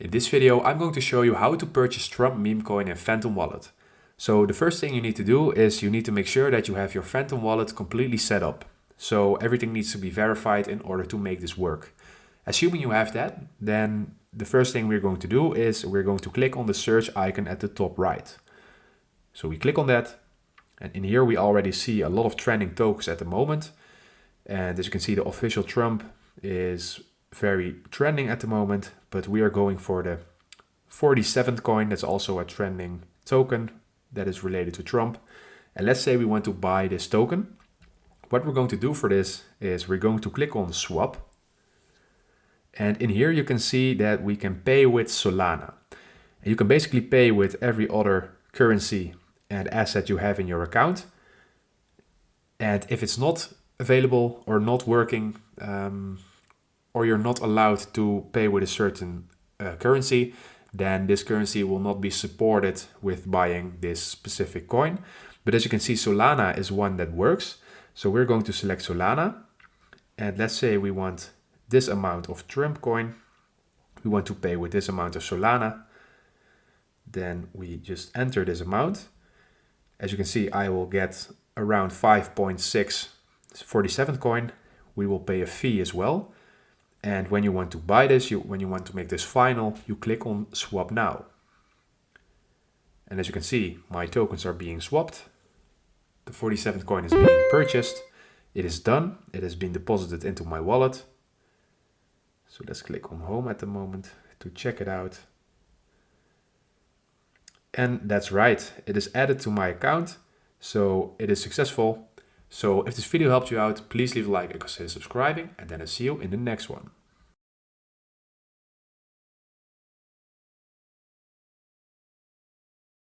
In this video, I'm going to show you how to purchase Trump meme coin in Phantom Wallet. So the first thing you need to do is you need to make sure that you have your Phantom Wallet completely set up. So everything needs to be verified in order to make this work. Assuming you have that, then the first thing we're going to do is we're going to click on the search icon at the top right. So we click on that, and in here we already see a lot of trending tokens at the moment. And as you can see, the official Trump is very trending at the moment, but we are going for the 47th coin. That's also a trending token that is related to Trump. And let's say we want to buy this token. What we're going to do for this is we're going to click on swap. And in here you can see that we can pay with Solana. And you can basically pay with every other currency and asset you have in your account. And if it's not available or not working, or you're not allowed to pay with a certain currency, then this currency will not be supported with buying this specific coin. But as you can see, Solana is one that works. So we're going to select Solana. And let's say we want this amount of Trump coin. We want to pay with this amount of Solana. Then we just enter this amount. As you can see, I will get around 5.6 47th coin. We will pay a fee as well. And when you want to buy this, when you want to make this final, you click on swap now. And as you can see, my tokens are being swapped. The 47th coin is being purchased. It is done. It has been deposited into my wallet. So let's click on home at the moment to check it out. And that's right. It is added to my account. So it is successful. So if this video helped you out, please leave a like and consider subscribing, and then I'll see you in the next one.